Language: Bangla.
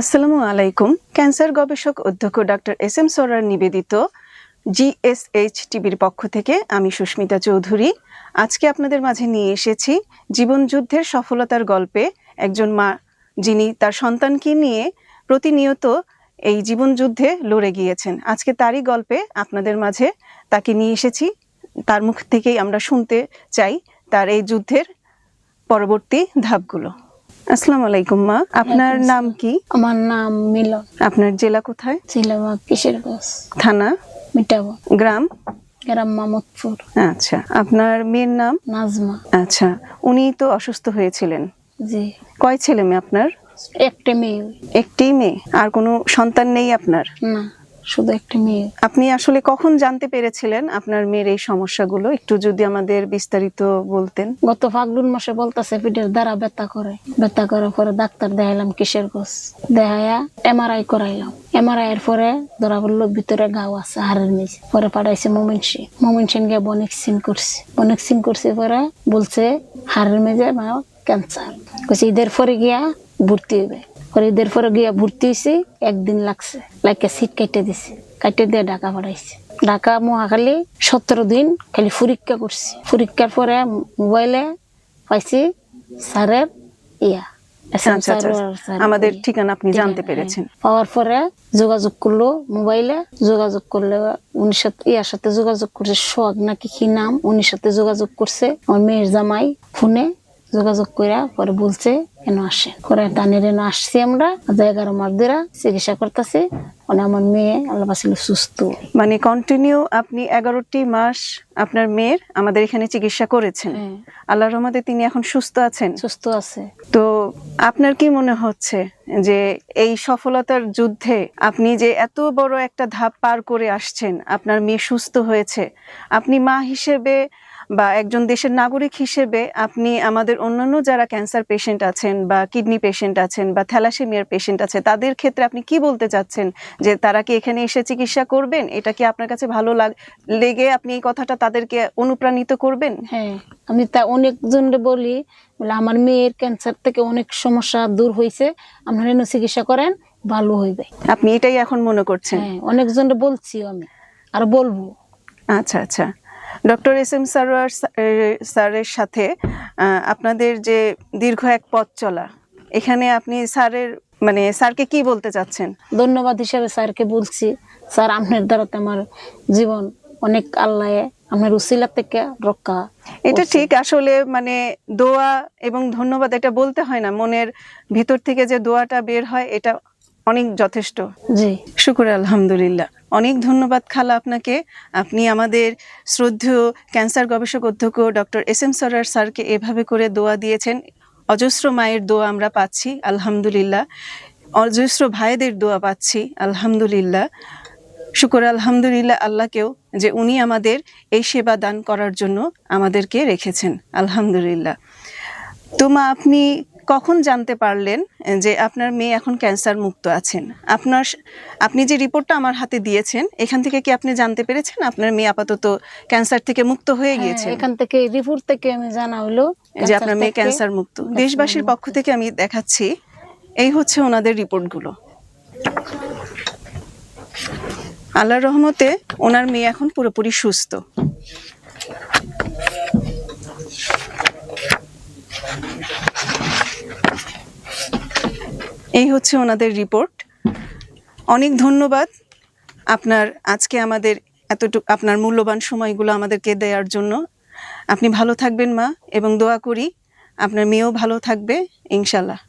আসসালামু আলাইকুম। ক্যান্সার গবেষক অধ্যক্ষ ডক্টর এস এম সরার নিবেদিত GSH টিভির পক্ষ থেকে আমি সুস্মিতা চৌধুরী আজকে আপনাদের মাঝে নিয়ে এসেছি জীবনযুদ্ধের সফলতার গল্পে একজন মা যিনি তার সন্তানকে নিয়ে প্রতিনিয়ত এই জীবনযুদ্ধে লড়ে গিয়েছেন। আজকে তারই গল্পে আপনাদের মাঝে তাকে নিয়ে এসেছি। তার মুখ থেকেই আমরা শুনতে চাই তার এই যুদ্ধের পরবর্তী ধাপগুলো। আসসালামু আলাইকুম মা, আপনার নাম কি? আমার নাম মিলন। আপনার জেলা কোথায়? জেলা কিশোরগঞ্জ, থানা মিঠাবো, গ্রাম মামুদপুর। আচ্ছা, আপনার মেয়ের নাম? নাজমা। আচ্ছা, উনি তো অসুস্থ হয়েছিলেন। জি। কয় ছেলে মেয়ে আপনার? একটা মেয়ে। একটি মেয়ে? আর কোনো সন্তান নেই আপনার? না, শুধু একটা মেয়ে। আপনি আসলে কখন জানতে পেরেছিলেন আপনার মেয়ের এই সমস্যাগুলো, একটু যদি আমাদের বিস্তারিত বলতেন। গত ফাল্গুন মাসে বলতেছে পিঠের দ্বারা ব্যথা করার পরে ডাক্তার দেখাইলাম কিশোরগঞ্জ, দেখাইয়া MRI করাইলাম। MRI এর পরে ধরা বললো ভিতরে ঘাও আছে হাড়ের নিচে। পরে পাঠাইছে মমিনসিং গিয়ে বনিকসিন করছি পরে বলছে হাড়ের মেঝে ক্যান্সার। কইছে ঈদের পরে গিয়া ভর্তি হইবে। ঈদের পরে গিয়া ভর্তি হয়েছি, একদিন লাগছে, লাগে সিট কাটে দিয়ে ঢাকা পাঠাইছে। ঢাকা মহাখালী 17 দিন খালি পরীক্ষা করছি। পরীক্ষার পরে মোবাইলে পাইছি স্যারের আমাদের ঠিকানা আপনি জানতে পেরেছেন। পাওয়ার পরে যোগাযোগ করলো, মোবাইলে যোগাযোগ করলে উনির সাথে যোগাযোগ করছে, সোহাগ নাকি কি নাম, উনির সাথে যোগাযোগ করছে। আমার মেয়ের জামাই ফোনে যোগাযোগ করে পরে বলছে কেন আসে করে টানের এনে আসছি। আমরা 11 মাস ধরে চিকিৎসা করতেছি। মানে আমার মেয়ে আল্লাহ বাঁচাইলো সুস্থ। মানে কন্টিনিউ আপনি 11টি মাস আপনার মেয়ের আমাদের এখানে চিকিৎসা করেছেন। আল্লাহর রহমতে তিনি এখন সুস্থ আছেন। সুস্থ আছে। তো আপনার কি মনে হচ্ছে যে এই সফলতার যুদ্ধে আপনি যে এত বড় একটা ধাপ পার করে আসছেন, আপনার মেয়ে সুস্থ হয়েছে, আপনি মা হিসেবে বা একজন দেশের নাগরিক হিসেবে আপনি আমাদের অন্যান্য যারা ক্যান্সার পেশেন্ট আছেন বা কিডনি পেশেন্ট আছেন বা থ্যালাসেমিয়ার পেশেন্ট আছে তাদের ক্ষেত্রে আপনি কি বলতে চাচ্ছেন যে তারা কি এখানে এসে চিকিৎসা করবেন? এটা কি আপনার কাছে ভালো লেগে আপনি এই কথাটা তাদেরকে অনুপ্রাণিত করবেন? হ্যাঁ, আমি তা অনেকজনকে বলি, বলে আমার মেয়ের ক্যান্সার থেকে অনেক সমস্যা দূর হয়েছে, আপনারা এনে চিকিৎসা করেন, ভালো হইবে। আপনি এটাই এখন মনে করছেন? হ্যাঁ, অনেকজনকে বলছি আমি, আর বলবো। আচ্ছা আচ্ছা, ডক্টর এস এম স্যারের সাথে আপনাদের যে দীর্ঘ এক পথ চলা, এখানে আপনি স্যারকে কি বলতে চাচ্ছেন? ধন্যবাদ হিসাবে স্যারকে বলছি, স্যার আপনার দ্বারাতে আমার জীবন অনেক আল্লাহ আপনার উসিলা থেকে রক্ষা। এটা ঠিক, আসলে দোয়া এবং ধন্যবাদ এটা বলতে হয় না, মনের ভিতর থেকে যে দোয়াটা বের হয় এটা অনেক যথেষ্ট। জি, শুকর আলহামদুলিল্লাহ। অনেক ধন্যবাদ খালা আপনাকে। আপনি আমাদের শ্রদ্ধেয় ক্যান্সার গবেষক অধ্যক্ষ ডক্টর এস এম সরার স্যারকে এভাবে করে দোয়া দিয়েছেন। অজস্র মায়ের দোয়া আমরা পাচ্ছি আলহামদুলিল্লাহ, অজস্র ভাইদের দোয়া পাচ্ছি আলহামদুলিল্লাহ। শুকর আলহামদুলিল্লাহ আল্লাহকেও যে উনি আমাদের এই সেবা দান করার জন্য আমাদেরকে রেখেছেন আলহামদুলিল্লাহ। তো মা, আপনি কখন জানতে পারলেন যে আপনার মেয়ে এখন ক্যান্সার মুক্ত আছেন? আপনি যে রিপোর্টটা আমার হাতে দিয়েছেন এখান থেকে কি আপনি জানতে পেরেছেন আপনার মেয়ে আপাতত ক্যান্সার থেকে মুক্ত হয়ে গিয়েছে? এখান থেকে রিপোর্ট থেকে আমি জানা হলো যে আপনার মেয়ে ক্যান্সার মুক্ত। দেশবাসীর পক্ষ থেকে আমি দেখাচ্ছি, এই হচ্ছে ওনাদের রিপোর্টগুলো। আল্লাহর রহমতে ওনার মেয়ে এখন পুরোপুরি সুস্থ। এই হচ্ছে ওনাদের রিপোর্ট। অনেক ধন্যবাদ আপনার আজকে আমাদের আপনার মূল্যবান সময়গুলো আমাদেরকে দেওয়ার জন্য। আপনি ভালো থাকবেন মা, এবং দোয়া করি আপনার মেয়েও ভালো থাকবে ইনশাল্লাহ।